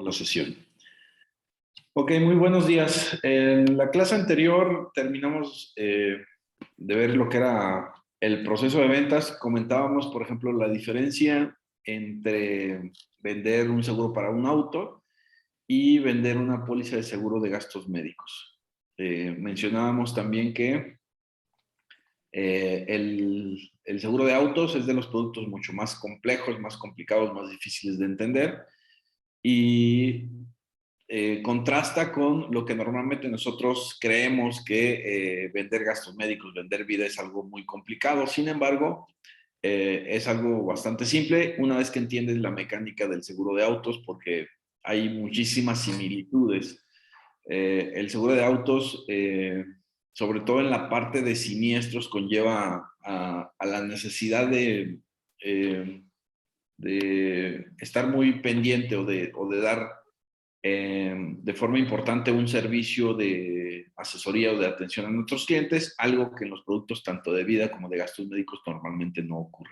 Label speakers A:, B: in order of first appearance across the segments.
A: la sesión. Ok, muy buenos días. En la clase anterior terminamos de ver lo que era el proceso de ventas. Comentábamos, por ejemplo, la diferencia entre vender un seguro para un auto y vender una póliza de seguro de gastos médicos. Mencionábamos también que el seguro de autos es de los productos mucho más complejos, más complicados, más difíciles de entender y contrasta con lo que normalmente nosotros creemos que vender gastos médicos, vender vida es algo muy complicado. Sin embargo, es algo bastante simple una vez que entiendes la mecánica del seguro de autos, porque hay muchísimas similitudes. El seguro de autos, sobre todo en la parte de siniestros, conlleva a la necesidad de estar muy pendiente o de dar de forma importante un servicio de asesoría o de atención a nuestros clientes, algo que en los productos tanto de vida como de gastos médicos normalmente no ocurre.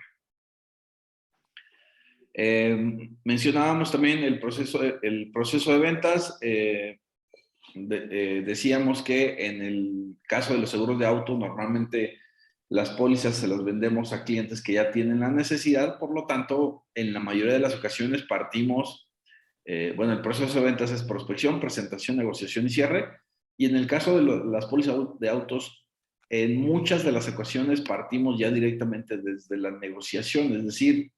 A: Mencionábamos también el proceso de ventas. Decíamos que en el caso de los seguros de auto, normalmente las pólizas se las vendemos a clientes que ya tienen la necesidad, por lo tanto, en la mayoría de las ocasiones partimos, bueno, el proceso de ventas es prospección, presentación, negociación y cierre, y en el caso de las pólizas de autos, en muchas de las ocasiones partimos ya directamente desde la negociación, es decir,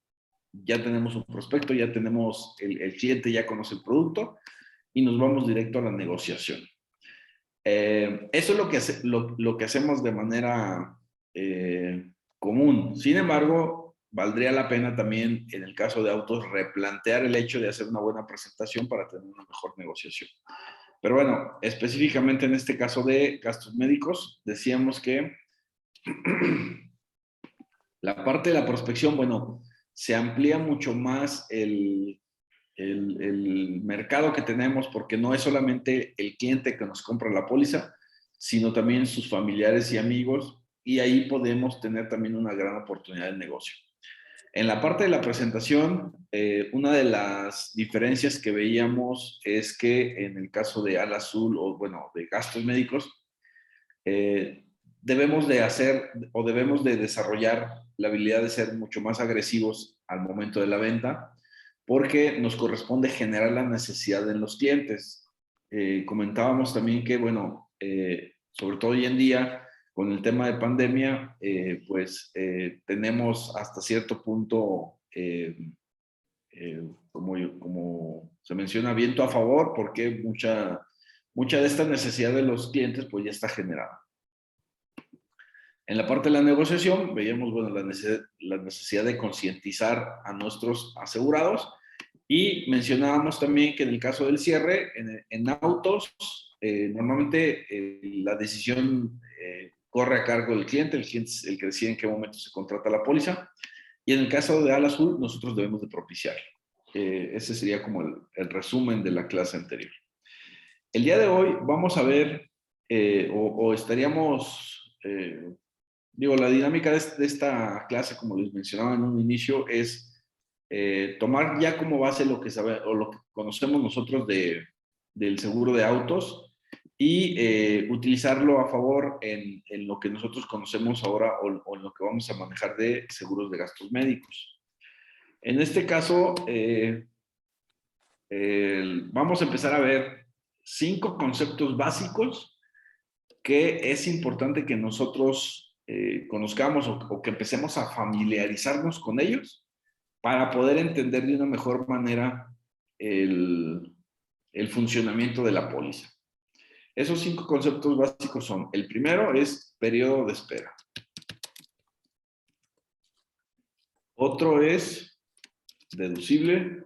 A: ya tenemos un prospecto, ya tenemos el cliente, ya conoce el producto, y nos vamos directo a la negociación. Eso es lo que hacemos de manera común. Sin embargo, valdría la pena también, en el caso de autos, replantear el hecho de hacer una buena presentación para tener una mejor negociación. Pero bueno, específicamente en este caso de gastos médicos, decíamos que la parte de la prospección, bueno, se amplía mucho más el mercado que tenemos, porque no es solamente el cliente que nos compra la póliza, sino también sus familiares y amigos, y ahí podemos tener también una gran oportunidad de negocio. En la parte de la presentación, una de las diferencias que veíamos es que en el caso de Ala Azul, o bueno, de gastos médicos, debemos de hacer o debemos de desarrollar la habilidad de ser mucho más agresivos al momento de la venta, porque nos corresponde generar la necesidad en los clientes. Comentábamos también que, bueno, sobre todo hoy en día, con el tema de pandemia, pues tenemos hasta cierto punto, como se menciona, viento a favor, porque mucha de esta necesidad de los clientes pues ya está generada. En la parte de la negociación veíamos, bueno, la necesidad de concientizar a nuestros asegurados, y mencionábamos también que en el caso del cierre, en autos, normalmente la decisión corre a cargo del cliente. El cliente es el que decide en qué momento se contrata la póliza, y en el caso de Ala Azul, nosotros debemos de propiciar. Ese sería como el resumen de la clase anterior. El día de hoy vamos a ver, o estaríamos... digo, la dinámica de esta clase, como les mencionaba en un inicio, es tomar ya como base lo que sabe o lo que conocemos nosotros del seguro de autos, y utilizarlo a favor en lo que nosotros conocemos ahora, o en lo que vamos a manejar de seguros de gastos médicos. En este caso, vamos a empezar a ver 5 conceptos básicos que es importante que nosotros conozcamos, o que empecemos a familiarizarnos con ellos, para poder entender de una mejor manera el funcionamiento de la póliza. Esos 5 conceptos básicos son: el primero es periodo de espera. Otro es deducible.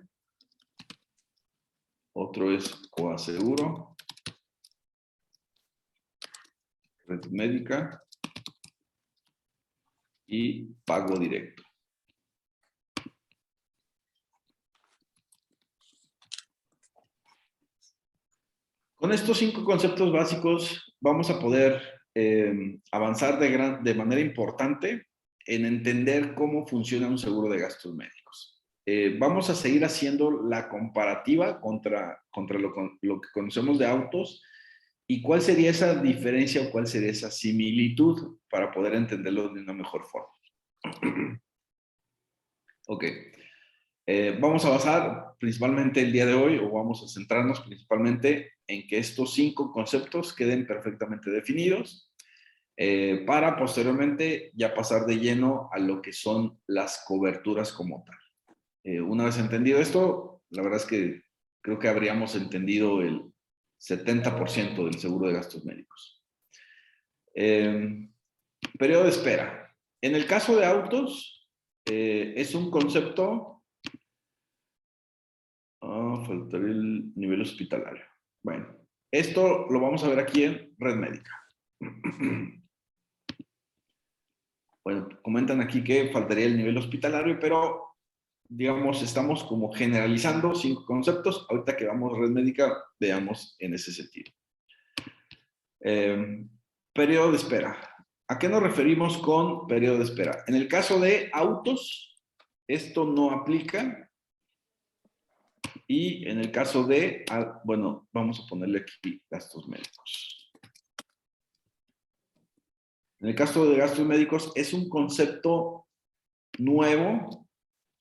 A: Otro es coaseguro. Red médica. Y pago directo. Con estos 5 conceptos básicos vamos a poder avanzar de manera importante en entender cómo funciona un seguro de gastos médicos. vamos a seguir haciendo la comparativa contra lo que conocemos de autos y cuál sería esa diferencia o cuál sería esa similitud para poder entenderlo de una mejor forma. Ok. Vamos a basar principalmente el día de hoy, o vamos a centrarnos principalmente en que estos 5 conceptos queden perfectamente definidos para posteriormente ya pasar de lleno a lo que son las coberturas como tal. Una vez entendido esto, la verdad es que creo que habríamos entendido el 70% del seguro de gastos médicos. Periodo de espera. En el caso de autos, es un concepto... faltaría el nivel hospitalario. Bueno, esto lo vamos a ver aquí en Red Médica. Bueno, comentan aquí que faltaría el nivel hospitalario, pero digamos, estamos como generalizando 5 conceptos. Ahorita que vamos a Red Médica, veamos en ese sentido. Periodo de espera. ¿A qué nos referimos con periodo de espera? En el caso de autos, esto no aplica. Y en el caso de, bueno, vamos a ponerle aquí gastos médicos. En el caso de gastos médicos es un concepto nuevo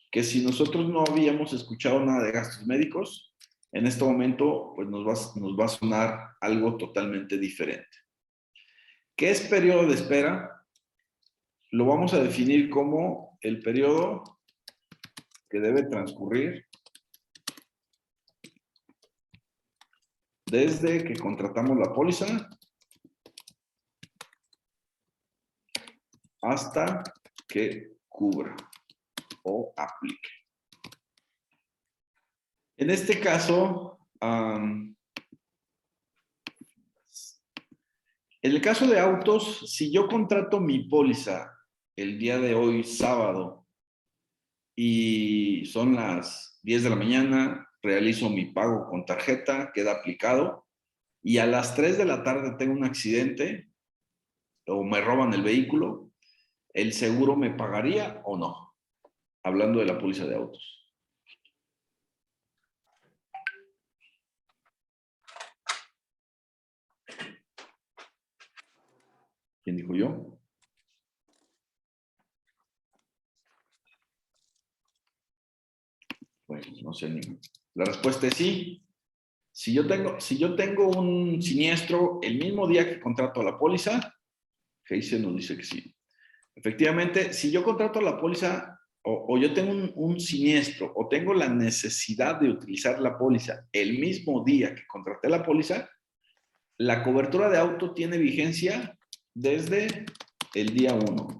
A: que si nosotros no habíamos escuchado nada de gastos médicos, en este momento pues nos va a sonar algo totalmente diferente. ¿Qué es periodo de espera? Lo vamos a definir como el periodo que debe transcurrir desde que contratamos la póliza hasta que cubra o aplique. En este caso, en el caso de autos, si yo contrato mi póliza el día de hoy, sábado, y son las 10 de la mañana, realizo mi pago con tarjeta, queda aplicado, y a las 3 de la tarde tengo un accidente o me roban el vehículo, ¿el seguro me pagaría o no? Hablando de la póliza de autos. ¿Quién dijo yo? Bueno, no sé. La respuesta es sí. Si yo tengo un siniestro el mismo día que contrato la póliza, Heise nos dice que sí. Efectivamente, si yo contrato la póliza o yo tengo un siniestro o tengo la necesidad de utilizar la póliza el mismo día que contraté la póliza, la cobertura de auto tiene vigencia desde el día 1.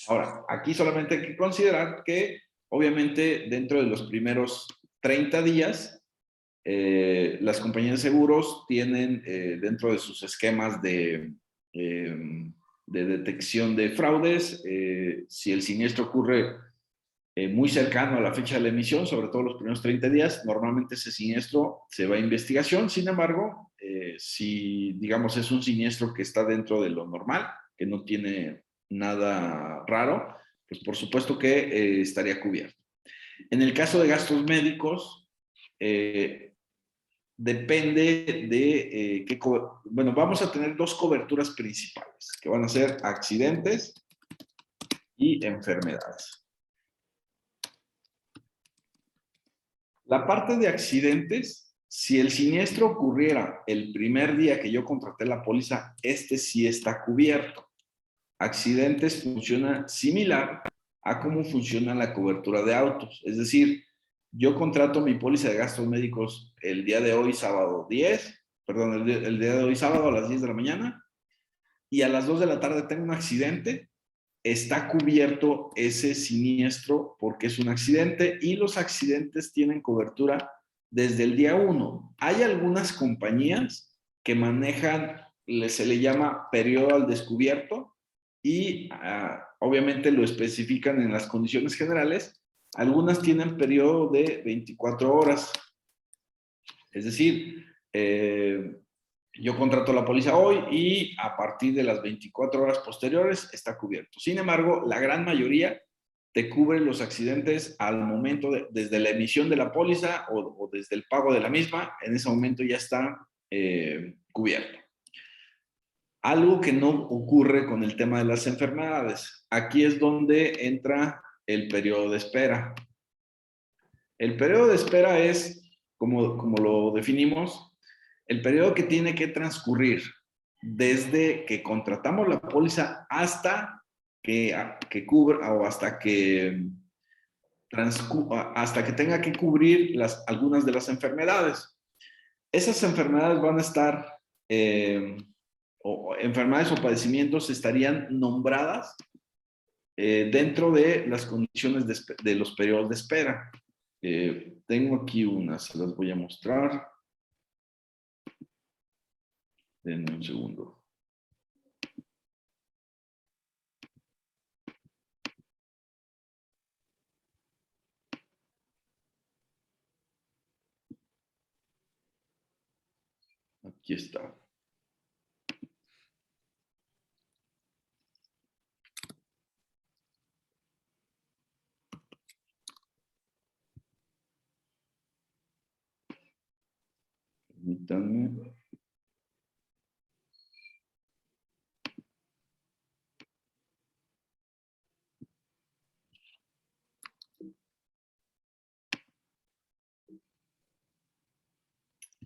A: Ahora, aquí solamente hay que considerar que, obviamente, dentro de los primeros 30 días, las compañías de seguros tienen dentro de sus esquemas de detección de fraudes, si el siniestro ocurre muy cercano a la fecha de la emisión, sobre todo los primeros 30 días, normalmente ese siniestro se va a investigación. Sin embargo, si digamos es un siniestro que está dentro de lo normal, que no tiene nada raro, pues por supuesto que estaría cubierto. En el caso de gastos médicos, depende de bueno, vamos a tener 2 coberturas principales, que van a ser accidentes y enfermedades. La parte de accidentes, si el siniestro ocurriera el primer día que yo contraté la póliza, este sí está cubierto. Accidentes funciona similar a cómo funciona la cobertura de autos. Es decir, yo contrato mi póliza de gastos médicos el día de hoy, sábado 10, perdón, el día de hoy, sábado a las 10 de la mañana, y a las 2 de la tarde tengo un accidente, está cubierto ese siniestro porque es un accidente y los accidentes tienen cobertura desde el día 1. Hay algunas compañías que manejan, se le llama periodo al descubierto y obviamente lo especifican en las condiciones generales. Algunas tienen periodo de 24 horas. Es decir, yo contrato la póliza hoy y a partir de las 24 horas posteriores está cubierto. Sin embargo, la gran mayoría te cubre los accidentes al momento, desde la emisión de la póliza o desde el pago de la misma, en ese momento ya está cubierto. Algo que no ocurre con el tema de las enfermedades. Aquí es donde entra el periodo de espera. El periodo de espera es, como lo definimos, el periodo que tiene que transcurrir desde que contratamos la póliza hasta que cubra o hasta que tenga que cubrir algunas de las enfermedades. Esas enfermedades van a estar, o enfermedades o padecimientos estarían nombradas dentro de las condiciones de los periodos de espera. Tengo aquí unas, se las voy a mostrar. Denme un segundo. Aquí está. Permítanme.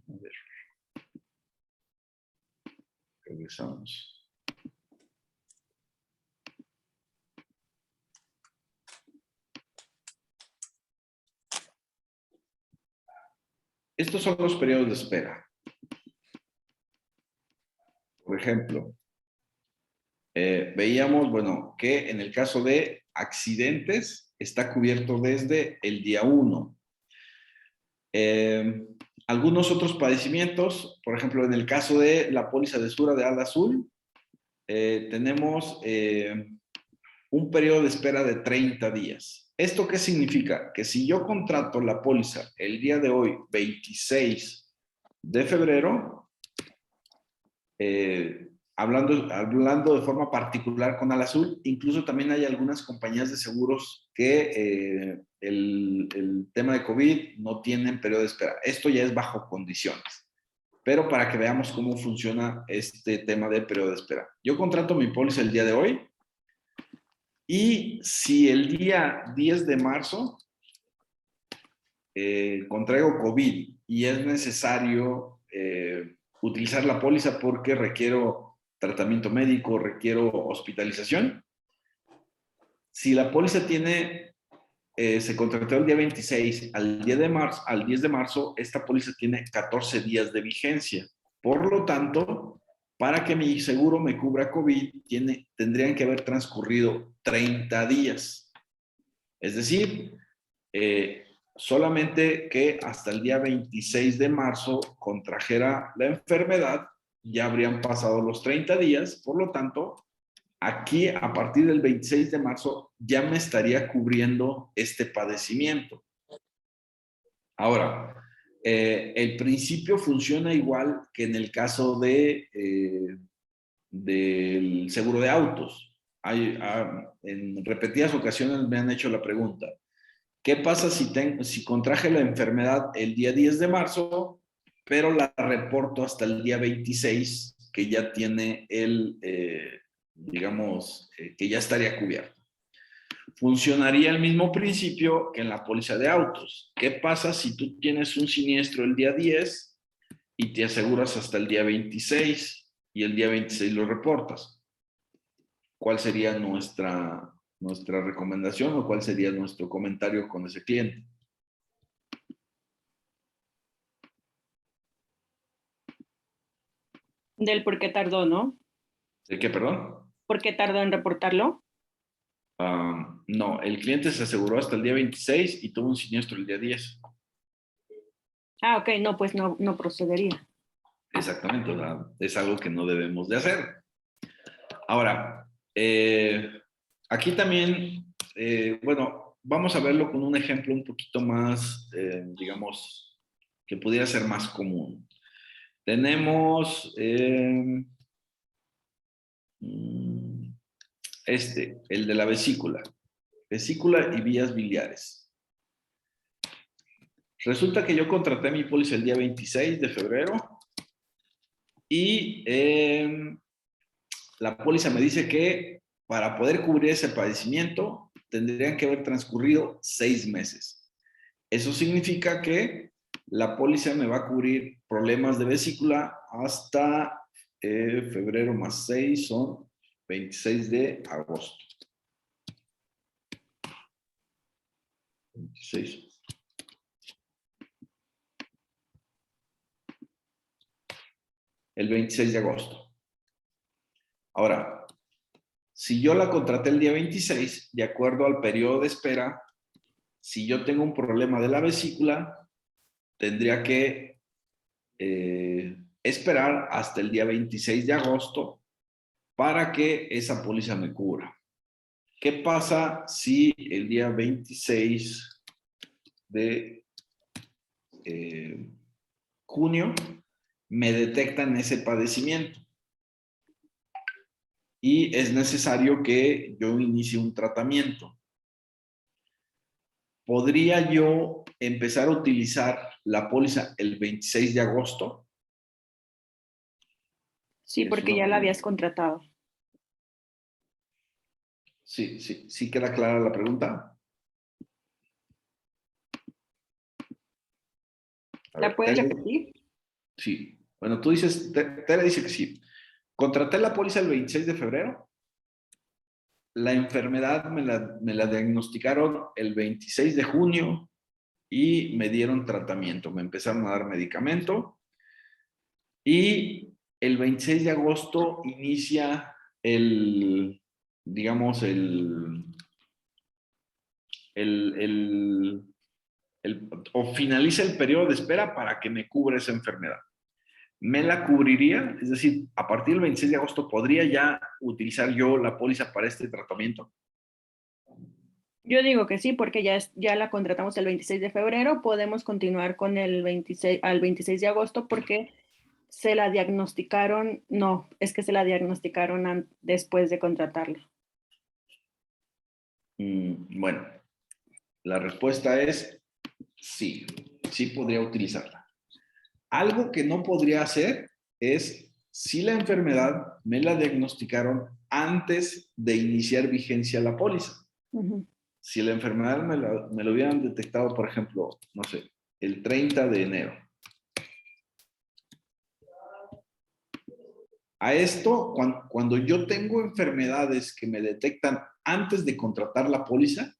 A: A ver, regresamos. Estos son los periodos de espera. Por ejemplo, veíamos, bueno, que en el caso de accidentes está cubierto desde el día 1. Algunos otros padecimientos, por ejemplo, en el caso de la póliza de Sura de Ala Azul, tenemos un periodo de espera de 30 días. ¿Esto qué significa? Que si yo contrato la póliza el día de hoy, 26 de febrero, hablando de forma particular con Al Azul, incluso también hay algunas compañías de seguros que el tema de COVID no tienen periodo de espera. Esto ya es bajo condiciones. Pero para que veamos cómo funciona este tema de periodo de espera. Yo contrato mi póliza el día de hoy y si el día 10 de marzo contraigo COVID y es necesario utilizar la póliza porque requiero tratamiento médico, requiero hospitalización. Si la póliza se contrató el día 26, al 10 de marzo, esta póliza tiene 14 días de vigencia. Por lo tanto, para que mi seguro me cubra COVID, tendrían que haber transcurrido 30 días. Es decir, solamente que hasta el día 26 de marzo contrajera la enfermedad, ya habrían pasado los 30 días, por lo tanto, aquí a partir del 26 de marzo ya me estaría cubriendo este padecimiento. Ahora, el principio funciona igual que en el caso del seguro de autos. En repetidas ocasiones me han hecho la pregunta, ¿qué pasa si contraje la enfermedad el día 10 de marzo, pero la reporto hasta el día 26, que ya tiene que ya estaría cubierto? Funcionaría el mismo principio que en la póliza de autos. ¿Qué pasa si tú tienes un siniestro el día 10 y te aseguras hasta el día 26 y el día 26 lo reportas? ¿Cuál sería nuestra recomendación o cuál sería nuestro comentario con ese cliente?
B: Del por qué tardó, ¿no?
A: ¿De qué, perdón?
B: ¿Por qué tardó en reportarlo?
A: No, el cliente se aseguró hasta el día 26 y tuvo un siniestro el día 10.
B: Ah, ok, no, pues no, no procedería.
A: Exactamente, o sea, es algo que no debemos de hacer. Ahora, aquí también, bueno, vamos a verlo con un ejemplo un poquito más, digamos, que pudiera ser más común. Tenemos el de la vesícula. vesícula y vías biliares. Resulta que yo contraté mi póliza el día 26 de febrero y la póliza me dice que para poder cubrir ese padecimiento tendrían que haber transcurrido 6 meses. Eso significa que la póliza me va a cubrir problemas de vesícula hasta febrero más 6 son 26 de agosto. 26. El 26 de agosto. Ahora, si yo la contraté el día 26, de acuerdo al periodo de espera, si yo tengo un problema de la vesícula, tendría que esperar hasta el día 26 de agosto para que esa póliza me cubra. ¿Qué pasa si el día 26 de junio me detectan ese padecimiento y es necesario que yo inicie un tratamiento? ¿Podría yo empezar a utilizar la póliza el 26 de agosto?
B: Sí, porque ya la habías contratado.
A: Sí queda clara la pregunta.
B: ¿La puedes repetir?
A: Sí. Bueno, tú dices, Tere dice que sí. Contraté la póliza el 26 de febrero. La enfermedad me la diagnosticaron el 26 de junio y me dieron tratamiento. Me empezaron a dar medicamento. Y el 26 de agosto inicia digamos, o finaliza el periodo de espera para que me cubra esa enfermedad. ¿Me la cubriría? Es decir, a partir del 26 de agosto, ¿podría ya utilizar yo la póliza para este tratamiento?
B: Yo digo que sí, porque ya la contratamos el 26 de febrero, podemos continuar con el 26, al 26 de agosto porque se la diagnosticaron, no, es que se la diagnosticaron después de contratarla.
A: Bueno, la respuesta es sí, sí podría utilizarla. Algo que no podría hacer es si la enfermedad me la diagnosticaron antes de iniciar vigencia la póliza. Si la enfermedad me lo hubieran detectado, por ejemplo, no sé, el 30 de enero. A esto, cuando yo tengo enfermedades que me detectan antes de contratar la póliza,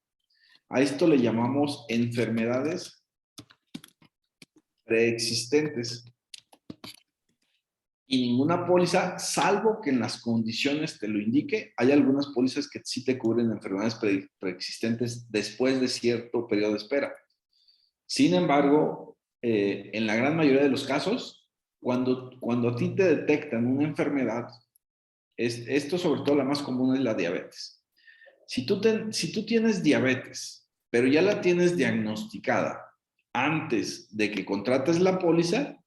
A: a esto le llamamos enfermedades preexistentes. Y ninguna póliza, salvo que en las condiciones te lo indique, hay algunas pólizas que sí te cubren enfermedades preexistentes después de cierto periodo de espera. Sin embargo, en la gran mayoría de los casos, cuando a ti te detectan una enfermedad, esto sobre todo la más común es la diabetes. Si tú tienes diabetes, pero ya la tienes diagnosticada antes de que contrates la póliza,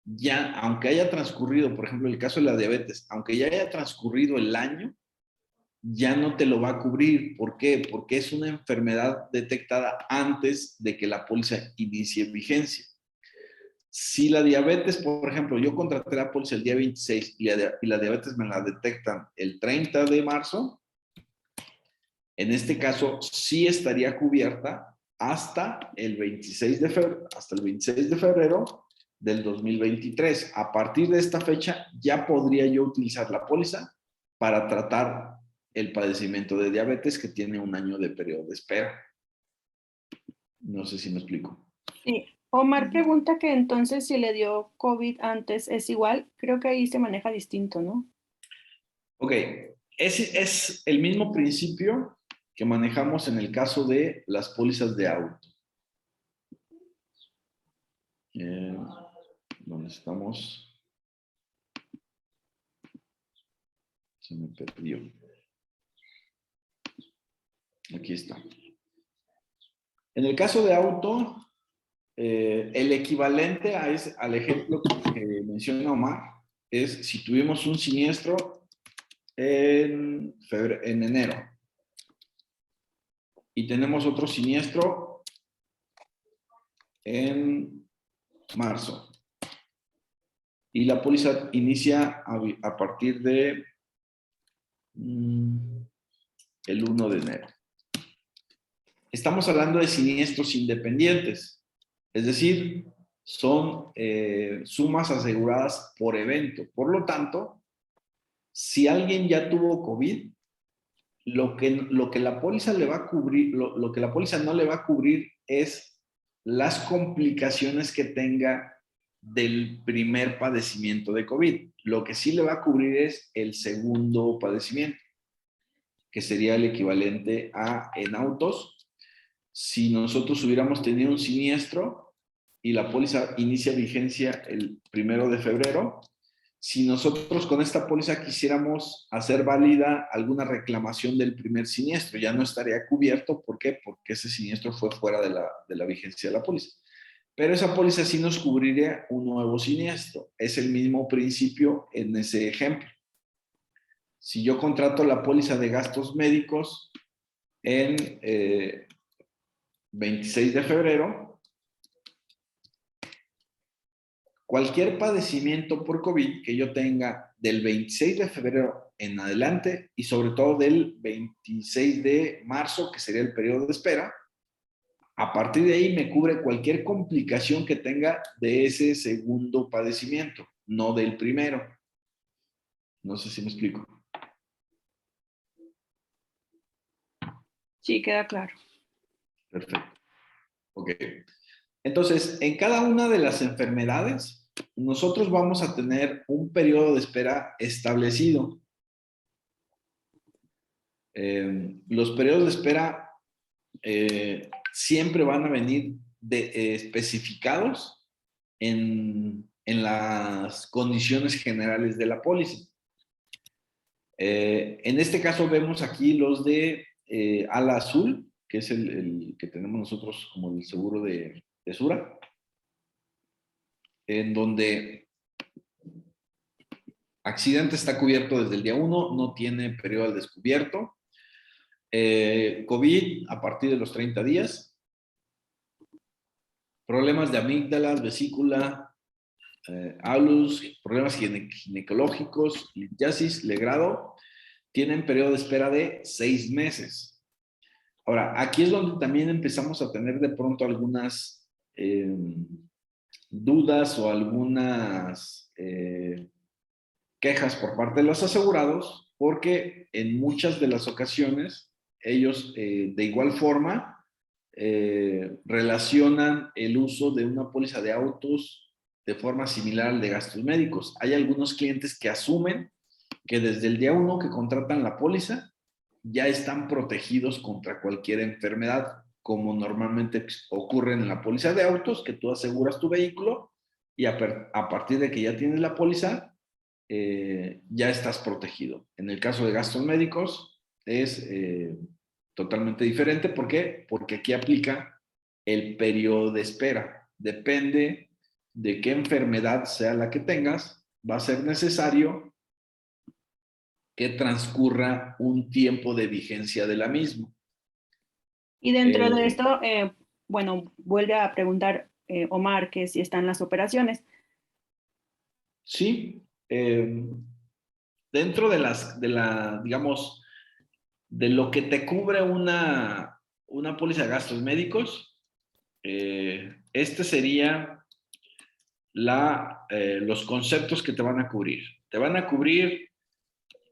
A: ya, aunque haya transcurrido, por ejemplo, el caso de la diabetes, aunque ya haya transcurrido el año, ya no te lo va a cubrir. ¿Por qué? Porque es una enfermedad detectada antes de que la póliza inicie vigencia. Si la diabetes, por ejemplo, yo contraté la póliza el día 26 y la diabetes me la detectan el 30 de marzo, en este caso sí estaría cubierta hasta el 26 de febrero, del 2023. A partir de esta fecha ya podría yo utilizar la póliza para tratar el padecimiento de diabetes que tiene un año de periodo de espera. No sé si me explico.
B: Sí. Omar pregunta que entonces si le dio COVID antes es igual. Creo que ahí se maneja distinto, ¿no?
A: Ok, es el mismo principio que manejamos en el caso de las pólizas de auto. ¿Dónde estamos? Se me perdió. Aquí está. En el caso de auto, el equivalente al ejemplo que menciona Omar es si tuvimos un siniestro en enero. y tenemos otro siniestro en marzo. Y la póliza inicia a partir de el 1 de enero. Estamos hablando de siniestros independientes, es decir, son sumas aseguradas por evento. Por lo tanto, si alguien ya tuvo COVID, lo que la póliza le va a cubrir, lo que la póliza no le va a cubrir es las complicaciones que tenga del primer padecimiento de COVID. Lo que sí le va a cubrir es el segundo padecimiento, que sería el equivalente a en autos. Si nosotros hubiéramos tenido un siniestro y la póliza inicia vigencia el 1 de febrero, si nosotros con esta póliza quisiéramos hacer válida alguna reclamación del primer siniestro, ya no estaría cubierto. ¿Por qué? Porque ese siniestro fue fuera de la vigencia de la póliza. Pero esa póliza sí nos cubriría un nuevo siniestro. Es el mismo principio en ese ejemplo. Si yo contrato la póliza de gastos médicos en 26 de febrero, cualquier padecimiento por COVID que yo tenga del 26 de febrero en adelante y sobre todo del 26 de marzo, que sería el periodo de espera, a partir de ahí me cubre cualquier complicación que tenga de ese segundo padecimiento, no del primero. No sé si me explico.
B: Sí, queda claro.
A: Perfecto. Ok. Entonces, en cada una de las enfermedades, nosotros vamos a tener un periodo de espera establecido. Los periodos de espera siempre van a venir especificados en las condiciones generales de la póliza. En este caso vemos aquí los de ala azul, que es el que tenemos nosotros como el seguro de Sura, en donde accidente está cubierto desde el día 1, no tiene periodo al descubierto. COVID a partir de los 30 días. Problemas de amígdalas, vesícula, alus, problemas ginecológicos, litiasis, legrado, tienen periodo de espera de 6 meses. Ahora, aquí es donde también empezamos a tener de pronto algunas dudas o algunas quejas por parte de los asegurados, porque en muchas de las ocasiones ellos de igual forma relacionan el uso de una póliza de autos de forma similar al de gastos médicos. Hay algunos clientes que asumen que desde el día 1 que contratan la póliza ya están protegidos contra cualquier enfermedad, como normalmente ocurre en la póliza de autos, que tú aseguras tu vehículo y a partir de que ya tienes la póliza, ya estás protegido. En el caso de gastos médicos es totalmente diferente. ¿Por qué? Porque aquí aplica el periodo de espera. Depende de qué enfermedad sea la que tengas, va a ser necesario que transcurra un tiempo de vigencia de la misma.
B: Y dentro de esto, bueno, vuelve a preguntar Omar que si están las operaciones.
A: Sí, dentro digamos, de lo que te cubre una póliza de gastos médicos, este sería los conceptos que te van a cubrir. Te van a cubrir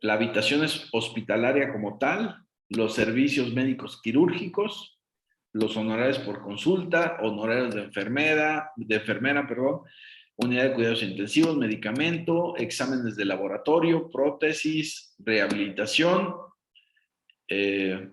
A: la habitación hospitalaria como tal, los servicios médicos quirúrgicos, los honorarios por consulta, honorarios de enfermera, perdón, unidad de cuidados intensivos, medicamento, exámenes de laboratorio, prótesis, rehabilitación.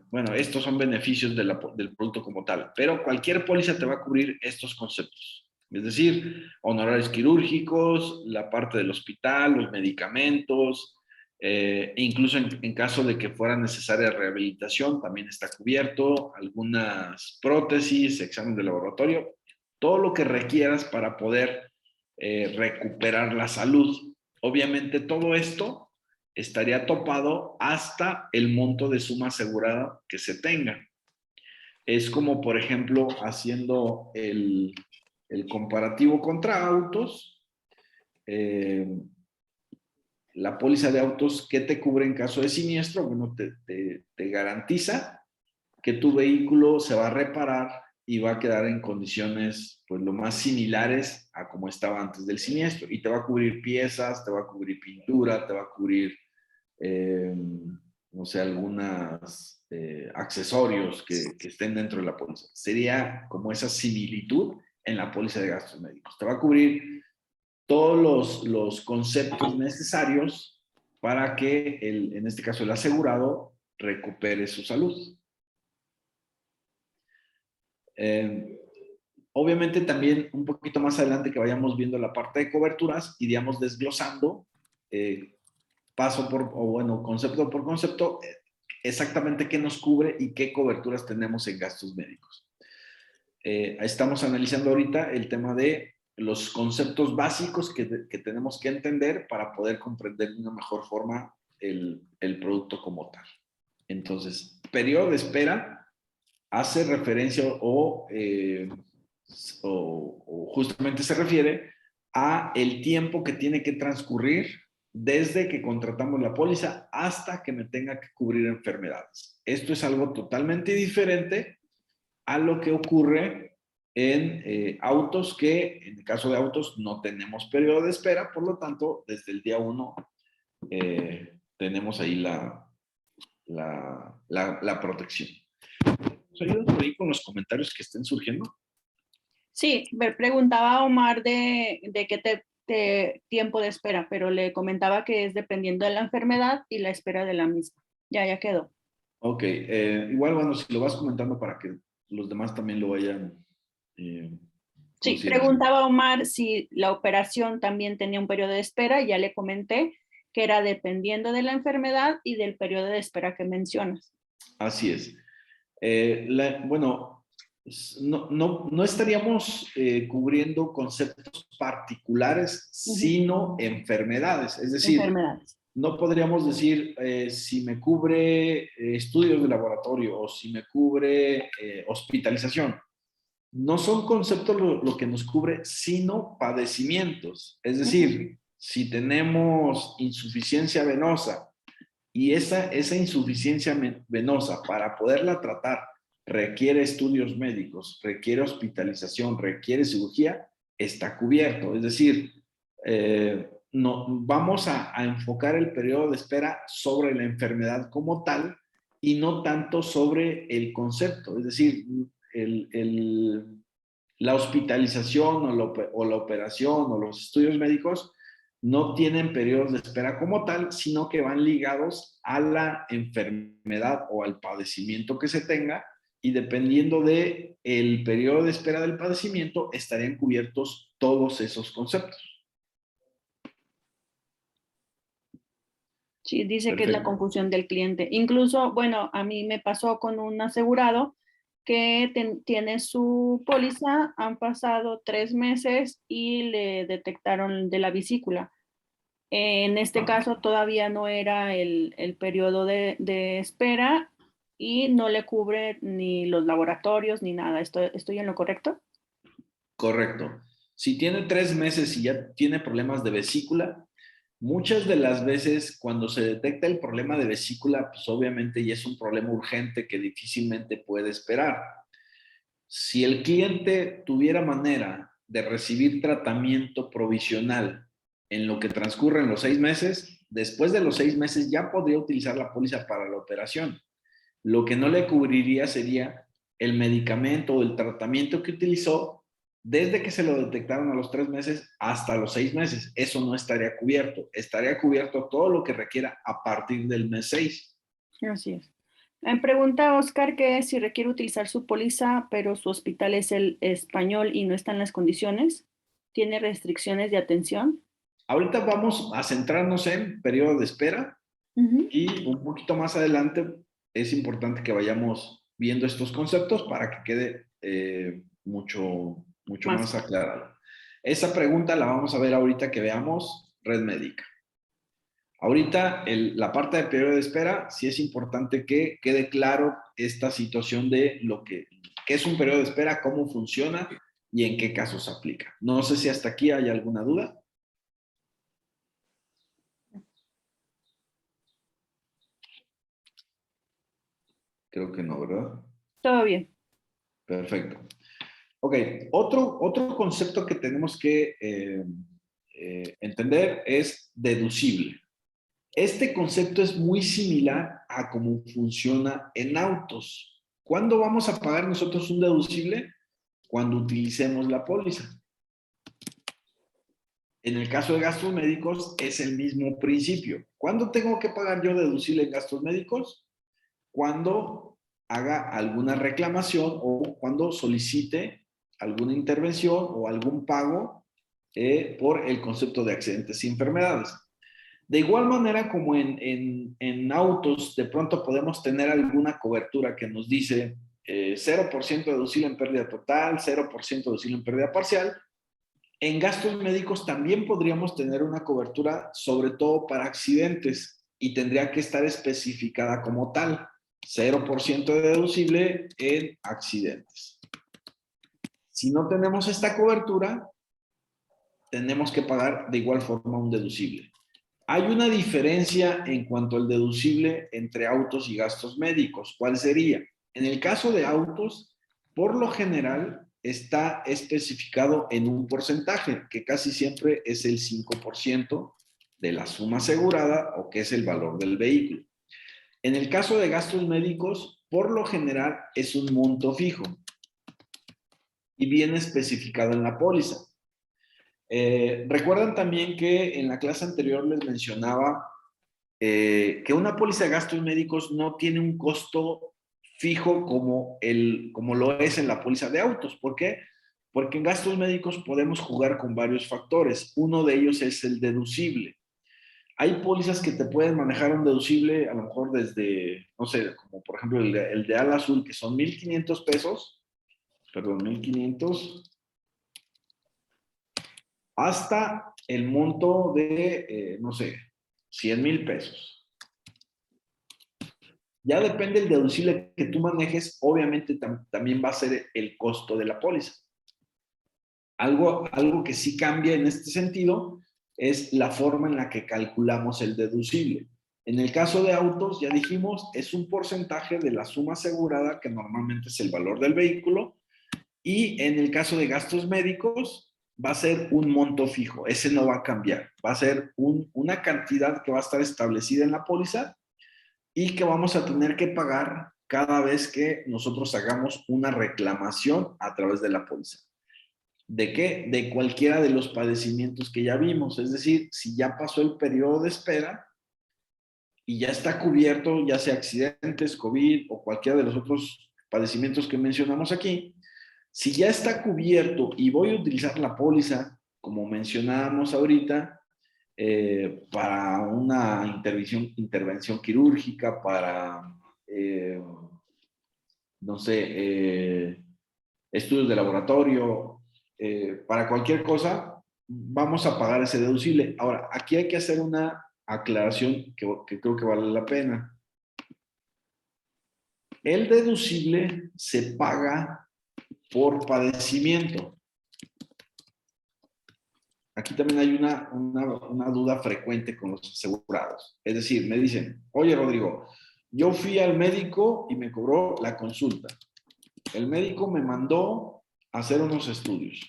A: Bueno, estos son beneficios del producto como tal, pero cualquier póliza te va a cubrir estos conceptos. Es decir, honorarios quirúrgicos, la parte del hospital, los medicamentos, incluso en caso de que fuera necesaria rehabilitación, también está cubierto, algunas prótesis, examen de laboratorio, todo lo que requieras para poder recuperar la salud. Obviamente todo esto estaría topado hasta el monto de suma asegurada que se tenga. Es como, por ejemplo, haciendo el comparativo contra autos. La póliza de autos, ¿qué te cubre en caso de siniestro? Bueno, te garantiza que tu vehículo se va a reparar y va a quedar en condiciones pues lo más similares a como estaba antes del siniestro. Y te va a cubrir piezas, te va a cubrir pintura, te va a cubrir, no sé, algunos accesorios que estén dentro de la póliza. Sería como esa similitud en la póliza de gastos médicos. Te va a cubrir todos los conceptos necesarios para que, en este caso, el asegurado recupere su salud. Obviamente también un poquito más adelante que vayamos viendo la parte de coberturas, iríamos desglosando paso por, o bueno, concepto por concepto, exactamente qué nos cubre y qué coberturas tenemos en gastos médicos. Estamos analizando ahorita el tema de los conceptos básicos que tenemos que entender para poder comprender de una mejor forma el producto como tal. Entonces, periodo de espera hace referencia o justamente se refiere a el tiempo que tiene que transcurrir desde que contratamos la póliza hasta que me tenga que cubrir enfermedades. Esto es algo totalmente diferente a lo que ocurre en autos, que en el caso de autos no tenemos periodo de espera, por lo tanto, desde el día 1 tenemos ahí la protección. ¿Nos ayudas por ahí con los comentarios que estén surgiendo?
B: Sí, me preguntaba Omar de qué tiempo de espera, pero le comentaba que es dependiendo de la enfermedad y la espera de la misma. Ya quedó.
A: Ok, igual, bueno, si lo vas comentando para que los demás también lo vayan
B: Sí,
A: considerando.
B: preguntaba Omar si la operación también tenía un periodo de espera y ya le comenté que era dependiendo de la enfermedad y del periodo de espera que mencionas.
A: Así es. Bueno, no estaríamos cubriendo conceptos particulares, sino enfermedades. Es decir,
B: Enfermedades.
A: no podríamos decir si me cubre estudios de laboratorio o si me cubre hospitalización. No son conceptos lo que nos cubre, sino padecimientos. Es decir, si tenemos insuficiencia venosa y esa insuficiencia venosa, para poderla tratar, requiere estudios médicos, requiere hospitalización, requiere cirugía, está cubierto. Es decir, no, vamos a enfocar el periodo de espera sobre la enfermedad como tal y no tanto sobre el concepto. Es decir, la hospitalización o la operación o los estudios médicos no tienen periodos de espera como tal, sino que van ligados a la enfermedad o al padecimiento que se tenga, y dependiendo de el periodo de espera del padecimiento estarían cubiertos todos esos conceptos.
B: Sí, dice que es la
A: Perfecto.
B: confusión del cliente. Incluso, bueno, a mí me pasó con un asegurado que tiene su póliza, han pasado 3 meses y le detectaron de la vesícula. En este caso todavía no era el periodo de espera y no le cubre ni los laboratorios ni nada. ¿Estoy en lo correcto?
A: Correcto. Si tiene 3 meses y ya tiene problemas de vesícula, muchas de las veces cuando se detecta el problema de vesícula, pues obviamente ya es un problema urgente que difícilmente puede esperar. Si el cliente tuviera manera de recibir tratamiento provisional en lo que transcurren los 6 meses, después de los 6 meses ya podría utilizar la póliza para la operación. Lo que no le cubriría sería el medicamento o el tratamiento que utilizó desde que se lo detectaron a los 3 meses hasta los 6 meses. Eso no estaría cubierto. Estaría cubierto todo lo que requiera a partir del mes 6.
B: Así es. Me pregunta Oscar que si requiere utilizar su póliza, pero su hospital es el español y no está en las condiciones. ¿Tiene restricciones de atención?
A: Ahorita vamos a centrarnos en periodo de espera,
B: Ujú.
A: y un poquito más adelante es importante que vayamos viendo estos conceptos para que quede mucho
B: Más.
A: más aclarado. Esa pregunta la vamos a ver ahorita que veamos Red Médica. Ahorita la parte de periodo de espera, sí es importante que quede claro esta situación de lo que ¿Qué es un periodo de espera? ¿Cómo funciona? ¿Y en qué casos aplica? No sé si hasta aquí hay alguna duda. Creo que no, ¿verdad?
B: Todo bien.
A: Perfecto. Ok, otro concepto que tenemos que entender es deducible. Este concepto es muy similar a cómo funciona en autos. ¿Cuándo vamos a pagar nosotros un deducible? Cuando utilicemos la póliza. En el caso de gastos médicos es el mismo principio. ¿Cuándo tengo que pagar yo deducible en gastos médicos? Cuando haga alguna reclamación o cuando solicite alguna intervención o algún pago por el concepto de accidentes y enfermedades. De igual manera como en autos, de pronto podemos tener alguna cobertura que nos dice 0% deducible en pérdida total, 0% deducible en pérdida parcial. En gastos médicos también podríamos tener una cobertura, sobre todo para accidentes, y tendría que estar especificada como tal. 0% de deducible en accidentes. Si no tenemos esta cobertura, tenemos que pagar de igual forma un deducible. Hay una diferencia en cuanto al deducible entre autos y gastos médicos. ¿Cuál sería? En el caso de autos, por lo general está especificado en un porcentaje, que casi siempre es el 5% de la suma asegurada o que es el valor del vehículo. En el caso de gastos médicos, por lo general es un monto fijo y viene especificado en la póliza. Recuerdan también que en la clase anterior les mencionaba que una póliza de gastos médicos no tiene un costo fijo como lo es en la póliza de autos. ¿Por qué? Porque en gastos médicos podemos jugar con varios factores. Uno de ellos es el deducible. Hay pólizas que te pueden manejar un deducible a lo mejor desde, no sé, como por ejemplo el de Ala Azul, que son 1,500 pesos, perdón, 1,500, hasta el monto de, no sé, 100,000 pesos. Ya depende del deducible que tú manejes, obviamente también va a ser el costo de la póliza. Algo que sí cambia en este sentido es la forma en la que calculamos el deducible. En el caso de autos, ya dijimos, es un porcentaje de la suma asegurada, que normalmente es el valor del vehículo, y en el caso de gastos médicos, va a ser un monto fijo, ese no va a cambiar, va a ser una cantidad que va a estar establecida en la póliza y que vamos a tener que pagar cada vez que nosotros hagamos una reclamación a través de la póliza. ¿De qué? De cualquiera de los padecimientos que ya vimos. Es decir, si ya pasó el periodo de espera y ya está cubierto, ya sea accidentes, COVID o cualquiera de los otros padecimientos que mencionamos aquí, si ya está cubierto y voy a utilizar la póliza, como mencionábamos ahorita, para una intervención quirúrgica, para, no sé, estudios de laboratorio, para cualquier cosa, vamos a pagar ese deducible. Ahora, aquí hay que hacer una aclaración que creo que vale la pena. El deducible se paga por padecimiento. Aquí también hay una duda frecuente con los asegurados. Es decir, me dicen, oye Rodrigo, yo fui al médico y me cobró la consulta. El médico me mandó a hacer unos estudios.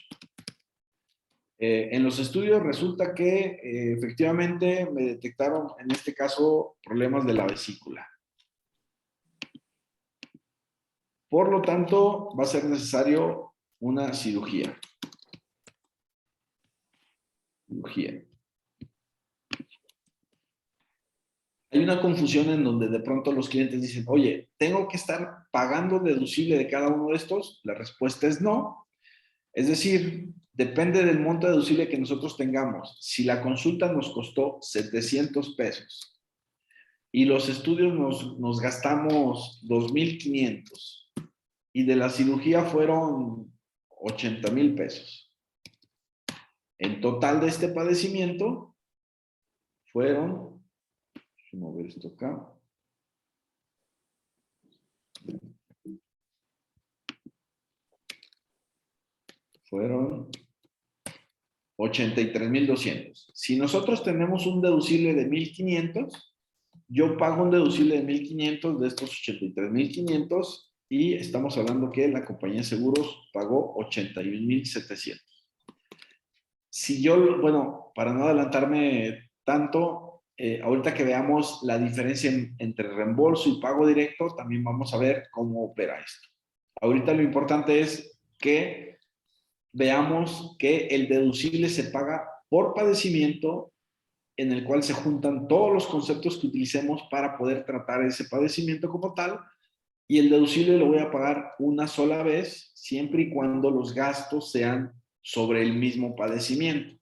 A: En los estudios resulta que efectivamente me detectaron, en este caso, problemas de la vesícula. Por lo tanto, va a ser necesario una cirugía. Hay una confusión en donde de pronto los clientes dicen, oye, ¿tengo que estar pagando deducible de cada uno de estos? La respuesta es no. Es decir, depende del monto deducible que nosotros tengamos. Si la consulta nos costó 700 pesos y los estudios nos gastamos 2,500 y de la cirugía fueron 80,000 pesos. En total de este padecimiento fueron, déjame ver esto acá, fueron 83,200. Si nosotros tenemos un deducible de 1,500, yo pago un deducible de 1,500 de estos 83,500 y estamos hablando que la compañía de seguros pagó 81,700. Si yo, bueno, para no adelantarme tanto, ahorita que veamos la diferencia entre reembolso y pago directo, también vamos a ver cómo opera esto. Ahorita lo importante es que veamos que el deducible se paga por padecimiento, en el cual se juntan todos los conceptos que utilicemos para poder tratar ese padecimiento como tal, y el deducible lo voy a pagar una sola vez, siempre y cuando los gastos sean sobre el mismo padecimiento.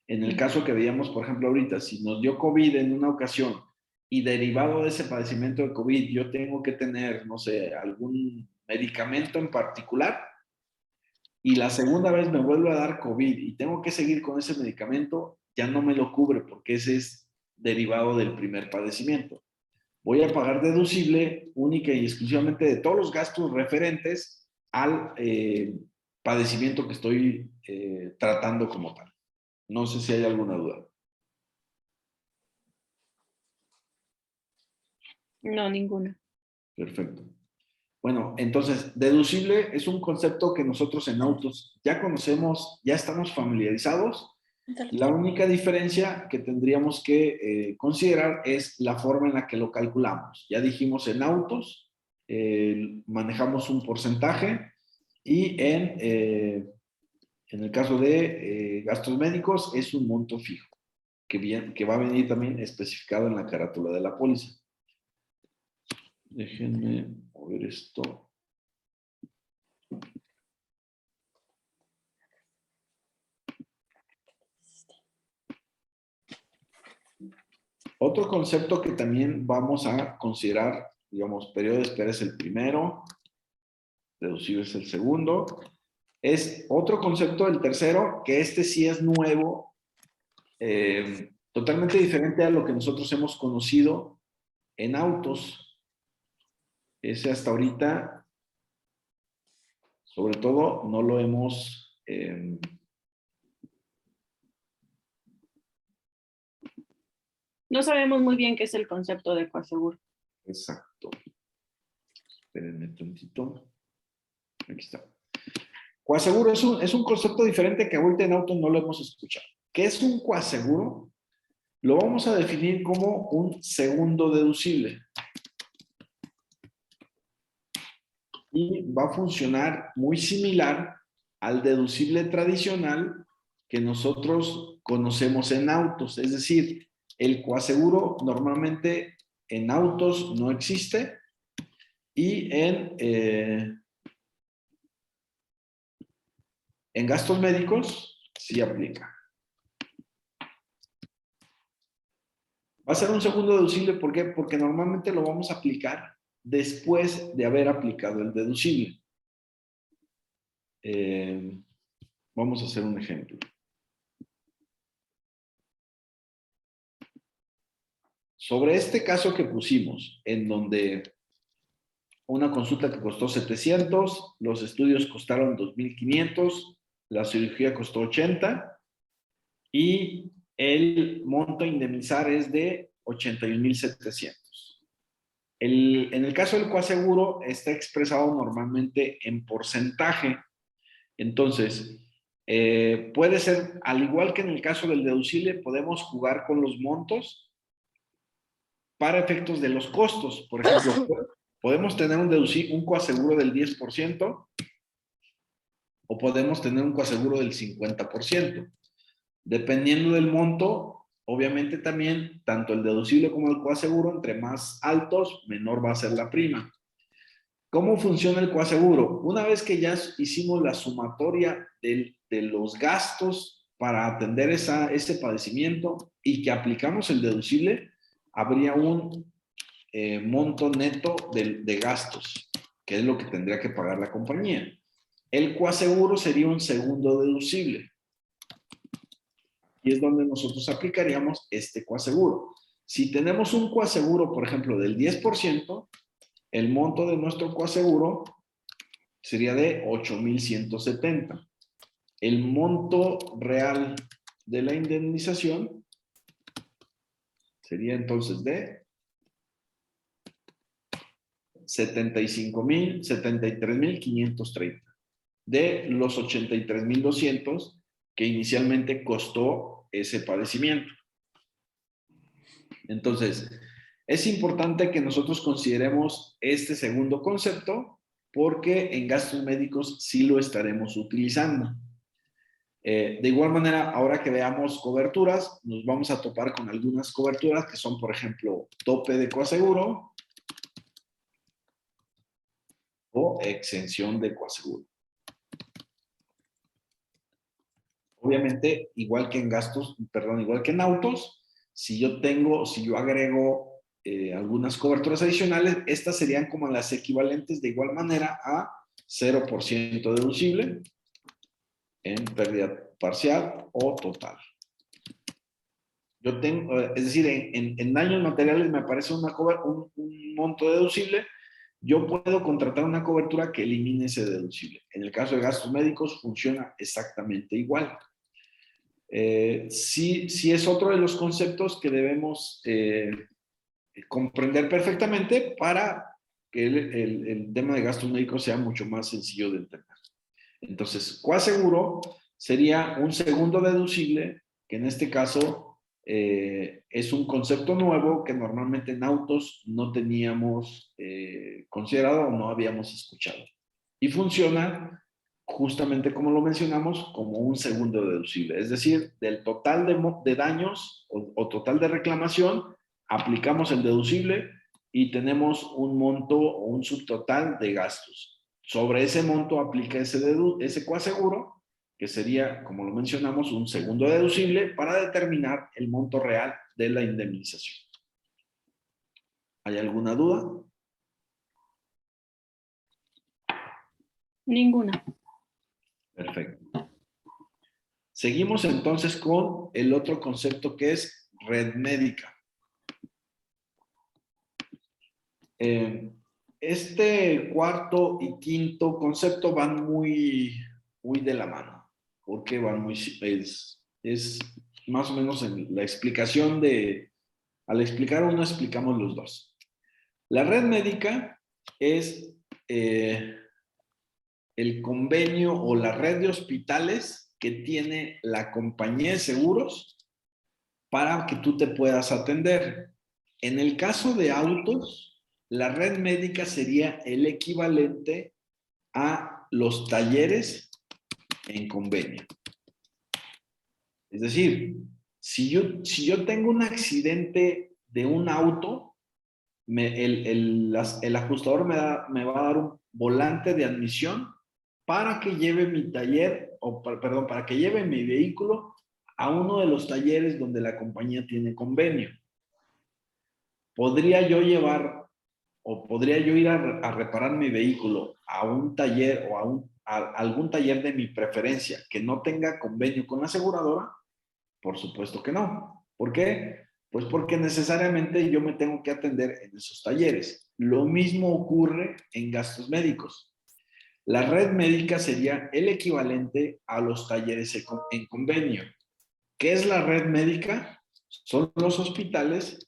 A: En el caso que veíamos, por ejemplo, ahorita, si nos dio COVID en una ocasión y derivado de ese padecimiento de COVID yo tengo que tener, no sé, algún medicamento en particular, y la segunda vez me vuelve a dar COVID y tengo que seguir con ese medicamento, ya no me lo cubre porque ese es derivado del primer padecimiento. Voy a pagar deducible única y exclusivamente de todos los gastos referentes al padecimiento que estoy tratando como tal. No sé si hay alguna duda.
B: No, ninguna.
A: Perfecto. Bueno, entonces, deducible es un concepto que nosotros en autos ya conocemos, ya estamos familiarizados. La única diferencia que tendríamos que considerar es la forma en la que lo calculamos. Ya dijimos en autos, manejamos un porcentaje y en el caso de gastos médicos es un monto fijo, que va a venir también especificado en la carátula de la póliza. Déjenme mover esto. Otro concepto que también vamos a considerar, digamos, periodo de espera es el primero, deducible es el segundo. Es otro concepto, el tercero, que este sí es nuevo, totalmente diferente a lo que nosotros hemos conocido en autos. Ese hasta ahorita, sobre todo, no lo hemos...
B: No sabemos muy bien qué es el concepto de coaseguro.
A: Exacto. Espérenme un tantito. Aquí está. Coaseguro es un concepto diferente que ahorita en autos no lo hemos escuchado. ¿Qué es un coaseguro? Lo vamos a definir como un segundo deducible. Y va a funcionar muy similar al deducible tradicional que nosotros conocemos en autos. Es decir, el coaseguro normalmente en autos no existe y en gastos médicos sí aplica. Va a ser un segundo deducible, ¿por qué? Porque normalmente lo vamos a aplicar después de haber aplicado el deducible. Vamos a hacer un ejemplo. Sobre este caso que pusimos, en donde una consulta que costó 700, los estudios costaron 2,500, la cirugía costó 80 y el monto a indemnizar es de 81,700. En el caso del coaseguro está expresado normalmente en porcentaje. Entonces, puede ser, al igual que en el caso del deducible, podemos jugar con los montos para efectos de los costos. Por ejemplo, podemos tener un coaseguro del 10% o podemos tener un coaseguro del 50%. Dependiendo del monto, obviamente también, tanto el deducible como el coaseguro, entre más altos, menor va a ser la prima. ¿Cómo funciona el coaseguro? Una vez que ya hicimos la sumatoria de los gastos para atender ese padecimiento y que aplicamos el deducible, habría un monto neto de gastos, que es lo que tendría que pagar la compañía. El coaseguro sería un segundo deducible. Y es donde nosotros aplicaríamos este coaseguro. Si tenemos un coaseguro, por ejemplo, del 10%, el monto de nuestro coaseguro sería de 8,170. el monto real de la indemnización sería entonces de 73,530 de los 83,200 que inicialmente costó ese padecimiento. Entonces, es importante que nosotros consideremos este segundo concepto porque en gastos médicos sí lo estaremos utilizando. De igual manera, ahora que veamos coberturas, nos vamos a topar con algunas coberturas que son, por ejemplo, tope de coaseguro o exención de coaseguro. Obviamente, igual que en gastos, perdón, igual que en autos, si yo agrego algunas coberturas adicionales, estas serían como las equivalentes de igual manera a 0% deducible en pérdida parcial o total. Yo tengo, es decir, en daños materiales me aparece un monto deducible. Yo puedo contratar una cobertura que elimine ese deducible. En el caso de gastos médicos funciona exactamente igual. Sí es otro de los conceptos que debemos comprender perfectamente para que el tema de gastos médicos sea mucho más sencillo de entender. Entonces, coaseguro sería un segundo deducible, que en este caso es un concepto nuevo que normalmente en autos no teníamos considerado o no habíamos escuchado. Y funciona justamente como lo mencionamos, como un segundo deducible. Es decir, del total de daños o total de reclamación, aplicamos el deducible y tenemos un monto o un subtotal de gastos. Sobre ese monto aplica ese coaseguro, que sería, como lo mencionamos, un segundo deducible para determinar el monto real de la indemnización. ¿Hay alguna duda?
B: Ninguna.
A: Perfecto. Seguimos entonces con el otro concepto que es red médica. Este cuarto y quinto concepto van muy de la mano, porque van es más o menos en la explicación al explicar uno, explicamos los dos. La red médica es el convenio o la red de hospitales que tiene la compañía de seguros para que tú te puedas atender. En el caso de autos, la red médica sería el equivalente a los talleres en convenio. Es decir, si yo tengo un accidente de un auto, el ajustador me va a dar un volante de admisión para que lleve mi taller, perdón, para que lleve mi vehículo a uno de los talleres donde la compañía tiene convenio. ¿Podría yo llevar o podría yo ir a reparar mi vehículo a un taller o a algún taller de mi preferencia que no tenga convenio con la aseguradora? Por supuesto que no. ¿Por qué? Pues porque necesariamente yo me tengo que atender en esos talleres. Lo mismo ocurre en gastos médicos. La red médica sería el equivalente a los talleres en convenio. ¿Qué es la red médica? Son los hospitales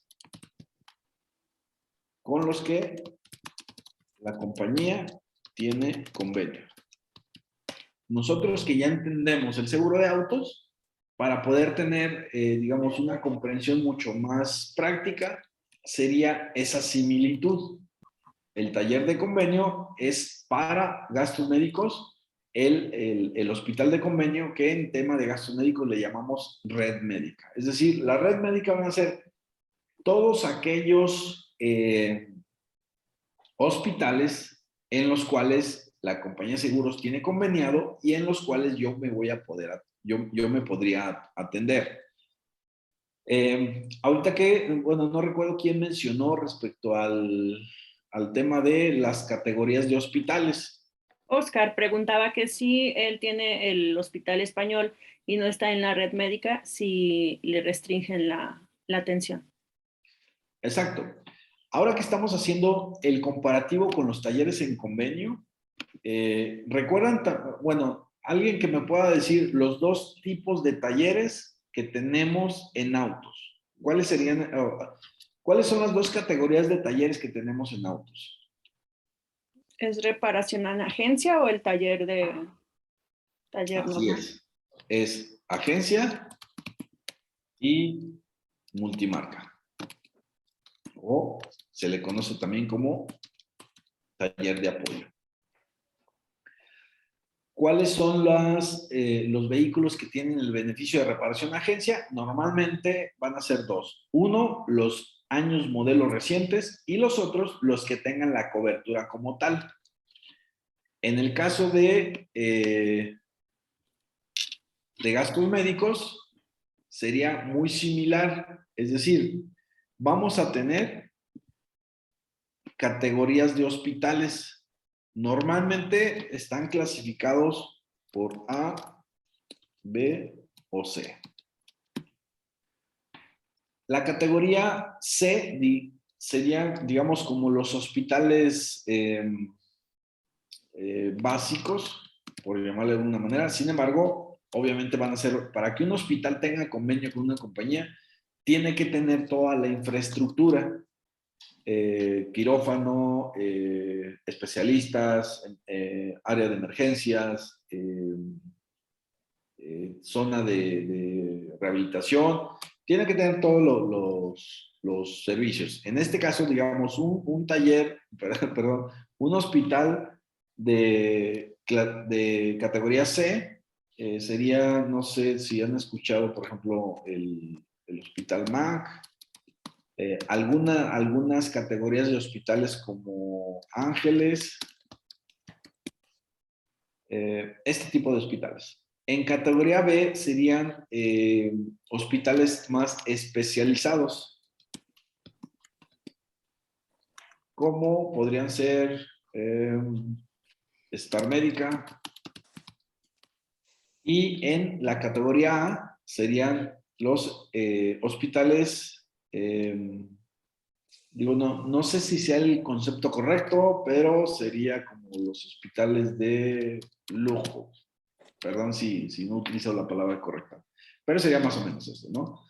A: con los que la compañía tiene convenio. Nosotros que ya entendemos el seguro de autos, para poder tener, digamos, una comprensión mucho más práctica, sería esa similitud. El taller de convenio es para gastos médicos, el hospital de convenio, que en tema de gastos médicos le llamamos red médica. Es decir, la red médica van a ser todos aquellos hospitales en los cuales la compañía de seguros tiene conveniado y en los cuales yo me podría atender. Ahorita bueno, no recuerdo quién mencionó respecto al tema de las categorías de hospitales.
B: Oscar preguntaba que si él tiene el hospital español y no está en la red médica, si le restringen la atención.
A: Exacto. Ahora que estamos haciendo el comparativo con los talleres en convenio, recuerdan, bueno, alguien que me pueda decir los dos tipos de talleres que tenemos en autos. ¿Cuáles serían, cuáles son las dos categorías de talleres que tenemos en autos?
B: ¿Es reparación en agencia o el taller
A: Así
B: normal?
A: es agencia y multimarca. O se le conoce también como taller de apoyo. ¿Cuáles son los vehículos que tienen el beneficio de reparación agencia? Normalmente van a ser dos. Uno, los años modelos recientes y los otros, los que tengan la cobertura como tal. En el caso de gastos médicos, sería muy similar. Es decir, vamos a tener categorías de hospitales. Normalmente están clasificados por A, B o C. La categoría C serían, digamos, como los hospitales básicos, por llamarle de alguna manera. Sin embargo, obviamente van a ser, para que un hospital tenga convenio con una compañía, tiene que tener toda la infraestructura, quirófano, especialistas, área de emergencias, zona de rehabilitación, tiene que tener todos los servicios. En este caso, digamos, un taller, perdón, un hospital de categoría C sería, no sé si han escuchado, por ejemplo, el Hospital MAC, algunas categorías de hospitales como Ángeles, este tipo de hospitales. En categoría B serían hospitales más especializados, como podrían ser Star Médica. Y en la categoría A serían los hospitales, digo, no sé si sea el concepto correcto, pero sería como los hospitales de lujo. Perdón si no utilizo la palabra correcta. Pero sería más o menos esto, ¿no?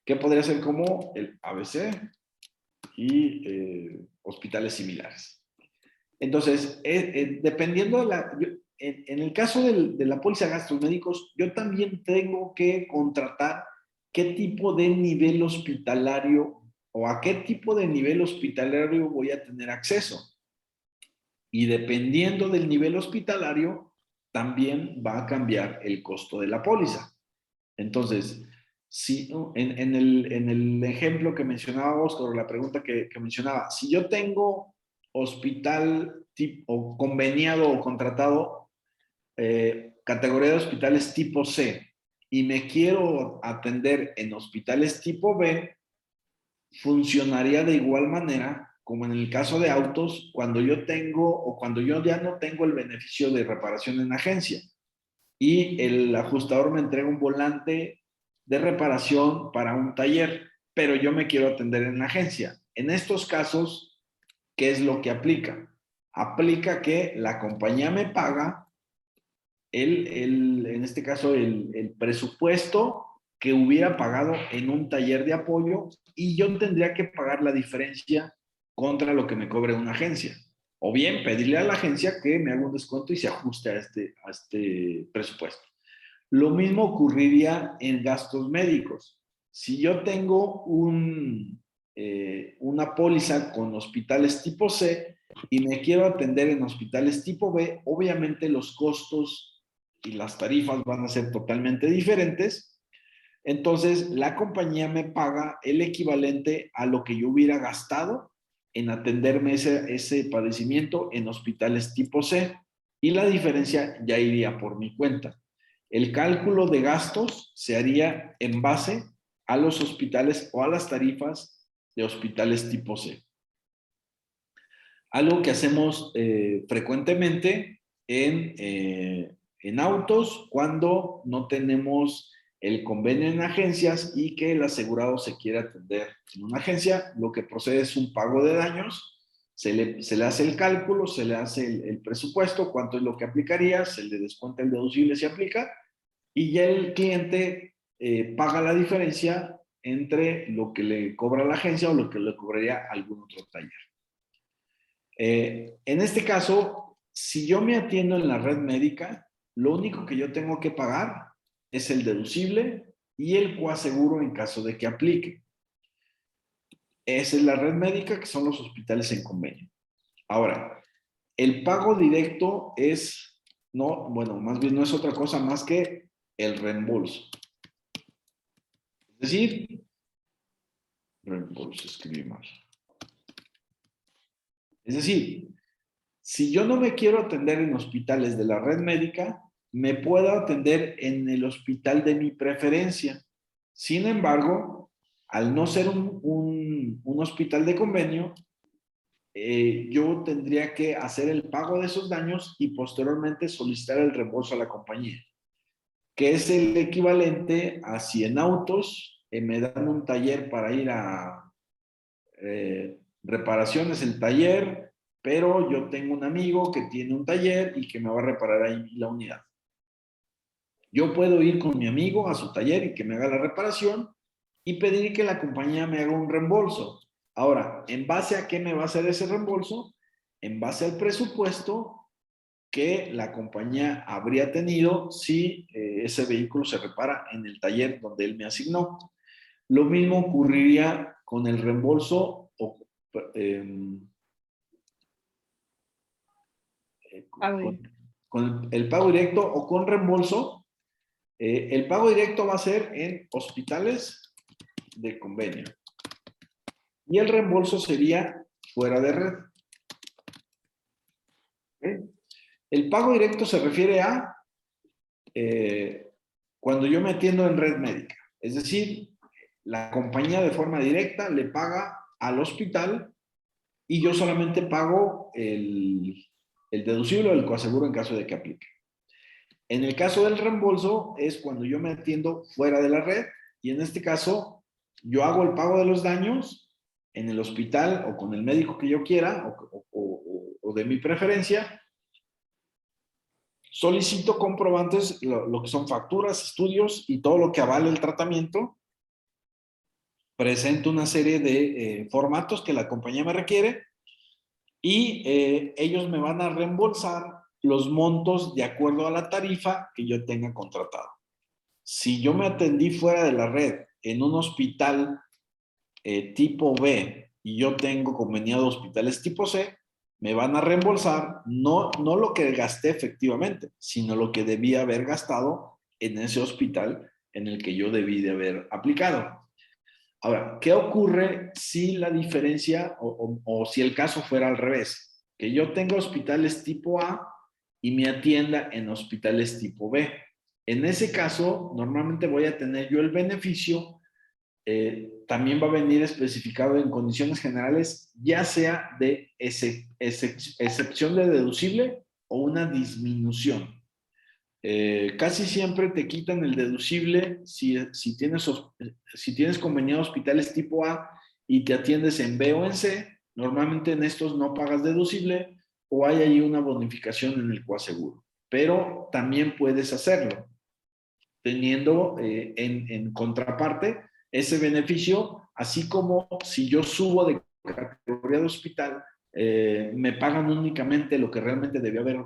A: Que podría ser como el ABC y hospitales similares. Entonces, dependiendo en el caso de la póliza de gastos médicos, yo también tengo que contratar qué tipo de nivel hospitalario o a qué tipo de nivel hospitalario voy a tener acceso. Y dependiendo del nivel hospitalario, también va a cambiar el costo de la póliza. Entonces, si, en el ejemplo que mencionaba Oscar, la pregunta que mencionaba, si yo tengo hospital tipo conveniado o contratado, categoría de hospitales tipo C, y me quiero atender en hospitales tipo B, funcionaría de igual manera como en el caso de autos, cuando yo tengo o cuando yo ya no tengo el beneficio de reparación en agencia y el ajustador me entrega un volante de reparación para un taller, pero yo me quiero atender en la agencia. En estos casos, ¿qué es lo que aplica? Aplica que la compañía me paga en este caso, el presupuesto que hubiera pagado en un taller de apoyo y yo tendría que pagar la diferencia contra lo que me cobre una agencia. O bien pedirle a la agencia que me haga un descuento y se ajuste a este presupuesto. Lo mismo ocurriría en gastos médicos. Si yo tengo una póliza con hospitales tipo C y me quiero atender en hospitales tipo B, obviamente los costos y las tarifas van a ser totalmente diferentes. Entonces, la compañía me paga el equivalente a lo que yo hubiera gastado en atenderme ese padecimiento en hospitales tipo C. Y la diferencia ya iría por mi cuenta. El cálculo de gastos se haría en base a los hospitales o a las tarifas de hospitales tipo C. Algo que hacemos frecuentemente en autos cuando no tenemos el convenio en agencias y que el asegurado se quiere atender en una agencia, lo que procede es un pago de daños se le hace el cálculo, se le hace el presupuesto, cuánto es lo que aplicaría, se le descuenta el deducible si aplica, y ya el cliente paga la diferencia entre lo que le cobra la agencia o lo que le cobraría algún otro taller. En este caso, si yo me atiendo en la red médica, lo único que yo tengo que pagar es el deducible y el coaseguro en caso de que aplique. Esa es la red médica, que son los hospitales en convenio. Ahora, el pago directo es, no, bueno, más bien no es otra cosa más que el reembolso. Es decir, reembolso, escribí mal. Es decir, si yo no me quiero atender en hospitales de la red médica, me puedo atender en el hospital de mi preferencia. Sin embargo, al no ser un hospital de convenio, yo tendría que hacer el pago de esos daños y posteriormente solicitar el reembolso a la compañía, que es el equivalente a si en autos me dan un taller para ir a reparaciones, el taller, pero yo tengo un amigo que tiene un taller y que me va a reparar ahí la unidad. Yo puedo ir con mi amigo a su taller y que me haga la reparación y pedir que la compañía me haga un reembolso. Ahora, ¿en base a qué me va a hacer ese reembolso? En base al presupuesto que la compañía habría tenido si ese vehículo se repara en el taller donde él me asignó. Lo mismo ocurriría con el reembolso o con el pago directo o con reembolso. El pago directo va a ser en hospitales de convenio y el reembolso sería fuera de red. ¿Okay? El pago directo se refiere a cuando yo me atiendo en red médica, es decir, la compañía de forma directa le paga al hospital y yo solamente pago el deducible o el coaseguro en caso de que aplique. En el caso del reembolso es cuando yo me atiendo fuera de la red y en este caso yo hago el pago de los daños en el hospital o con el médico que yo quiera o de mi preferencia. Solicito comprobantes, lo que son facturas, estudios y todo lo que avale el tratamiento. Presento una serie de formatos que la compañía me requiere y ellos me van a reembolsar los montos de acuerdo a la tarifa que yo tenga contratado. Si yo me atendí fuera de la red en un hospital tipo B y yo tengo conveniado hospitales tipo C, me van a reembolsar no lo que gasté efectivamente, sino lo que debía haber gastado en ese hospital en el que yo debí de haber aplicado. Ahora, ¿qué ocurre si la diferencia o si el caso fuera al revés? Que yo tenga hospitales tipo A y me atienda en hospitales tipo B. En ese caso, normalmente voy a tener yo el beneficio, también va a venir especificado en condiciones generales, ya sea de excepción de deducible o una disminución. Casi siempre te quitan el deducible si tienes conveniado hospitales tipo A y te atiendes en B o en C. Normalmente en estos no pagas deducible o hay ahí una bonificación en el coaseguro. Pero también puedes hacerlo teniendo en contraparte ese beneficio, así como si yo subo de categoría de hospital, me pagan únicamente lo que realmente debió haber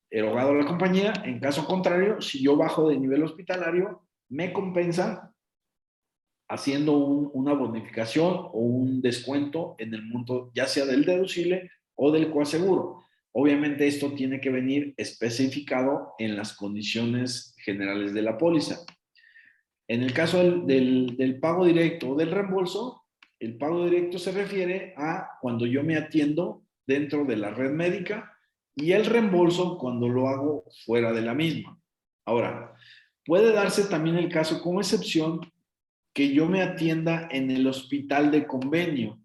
A: erogado la compañía. En caso contrario, si yo bajo de nivel hospitalario, me compensa haciendo una bonificación o un descuento en el monto, ya sea del deducible o del coaseguro. Obviamente esto tiene que venir especificado en las condiciones generales de la póliza. En el caso del pago directo o del reembolso, el pago directo se refiere a cuando yo me atiendo dentro de la red médica y el reembolso cuando lo hago fuera de la misma. Ahora, puede darse también el caso como excepción que yo me atienda en el hospital de convenio,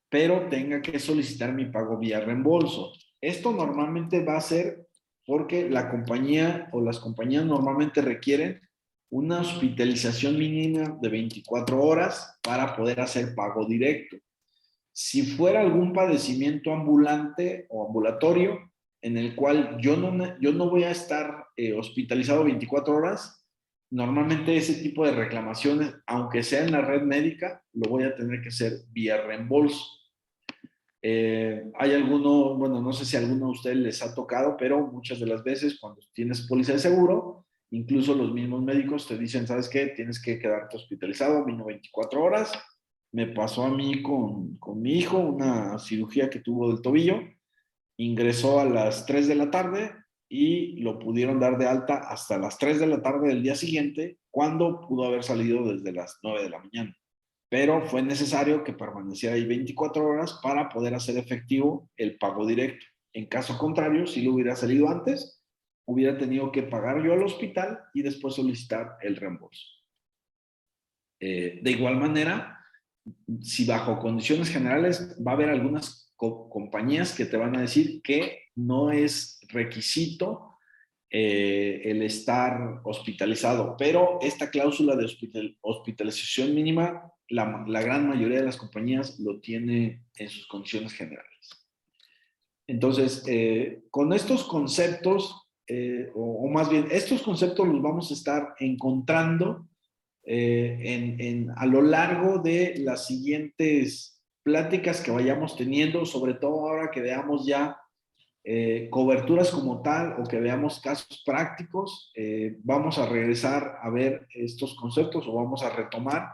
A: pero tenga que solicitar mi pago vía reembolso. Esto normalmente va a ser porque la compañía o las compañías normalmente requieren una hospitalización mínima de 24 horas para poder hacer pago directo. Si fuera algún padecimiento ambulante o ambulatorio, en el cual yo no voy a estar hospitalizado 24 horas, normalmente ese tipo de reclamaciones, aunque sea en la red médica, lo voy a tener que hacer vía reembolso. Hay alguno, bueno, no sé si a alguno de ustedes les ha tocado, pero muchas de las veces cuando tienes póliza de seguro, incluso los mismos médicos te dicen, ¿sabes qué? Tienes que quedarte hospitalizado mínimo 24 horas. Me pasó a mí con mi hijo una cirugía que tuvo del tobillo. Ingresó a las 3 de la tarde y lo pudieron dar de alta hasta las 3 de la tarde del día siguiente, cuando pudo haber salido desde las 9 de la mañana. Pero fue necesario que permaneciera ahí 24 horas para poder hacer efectivo el pago directo. En caso contrario, si lo hubiera salido antes, hubiera tenido que pagar yo al hospital y después solicitar el reembolso. De igual manera, si bajo condiciones generales va a haber algunas compañías que te van a decir que no es requisito el estar hospitalizado, pero esta cláusula de hospitalización mínima, la gran mayoría de las compañías lo tiene en sus condiciones generales. Entonces, con estos conceptos, o más bien, estos conceptos los vamos a estar encontrando a lo largo de las siguientes pláticas que vayamos teniendo, sobre todo ahora que veamos ya coberturas como tal o que veamos casos prácticos, vamos a regresar a ver estos conceptos o vamos a retomar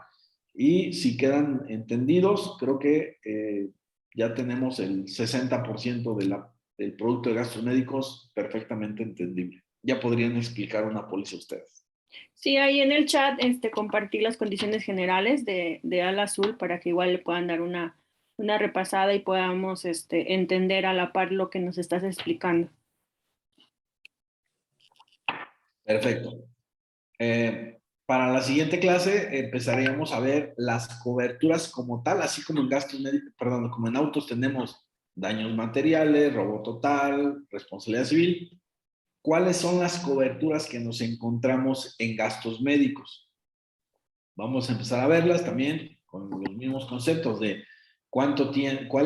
A: y si quedan entendidos, creo que ya tenemos el 60% del producto de gastos médicos perfectamente entendible. Ya podrían explicar una póliza ustedes.
B: Sí, ahí en el chat compartí las condiciones generales de Ala Azul para que igual le puedan dar una repasada y podamos entender a la par lo que nos estás explicando.
A: Perfecto. Para la siguiente clase empezaríamos a ver las coberturas como tal, así como en gastos médicos, perdón, como en autos tenemos daños materiales, robo total, responsabilidad civil. ¿Cuáles son las coberturas que nos encontramos en gastos médicos? Vamos a empezar a verlas también con los mismos conceptos de cuál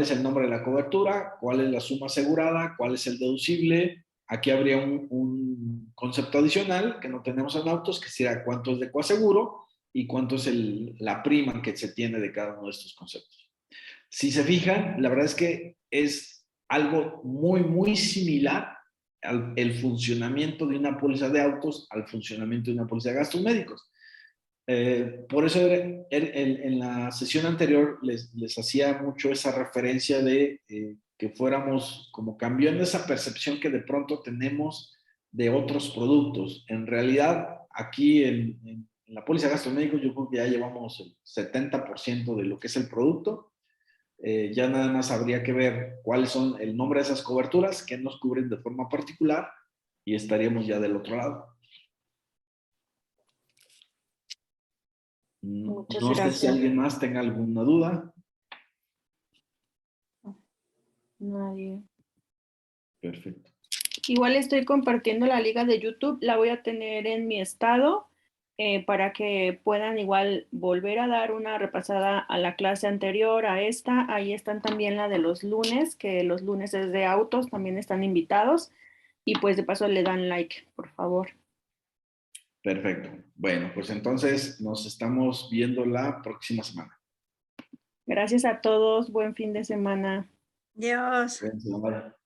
A: es el nombre de la cobertura, cuál es la suma asegurada, cuál es el deducible. Aquí habría un concepto adicional que no tenemos en autos, que sería cuánto es de coaseguro y cuánto es la prima que se tiene de cada uno de estos conceptos. Si se fijan, la verdad es que es algo muy, muy similar el funcionamiento de una póliza de autos al funcionamiento de una póliza de gastos médicos. Por eso en la sesión anterior les hacía mucho esa referencia de que fuéramos como cambiando esa percepción que de pronto tenemos de otros productos. En realidad, aquí en la póliza de gastos médicos yo creo que ya llevamos el 70% de lo que es el producto. Ya nada más habría que ver cuáles son el nombre de esas coberturas, que nos cubren de forma particular y estaríamos ya del otro lado.
B: Muchas
A: No sé
B: gracias.
A: si alguien más tenga alguna duda.
B: Nadie.
A: Perfecto.
B: Igual estoy compartiendo la liga de YouTube, la voy a tener en mi estado para que puedan igual volver a dar una repasada a la clase anterior, a esta. Ahí están también la de los lunes, que los lunes es de autos, también están invitados. Y pues de paso le dan like, por favor.
A: Perfecto. Bueno, pues entonces nos estamos viendo la próxima semana.
B: Gracias a todos, buen fin de semana.
C: Dios.
A: Buen semana.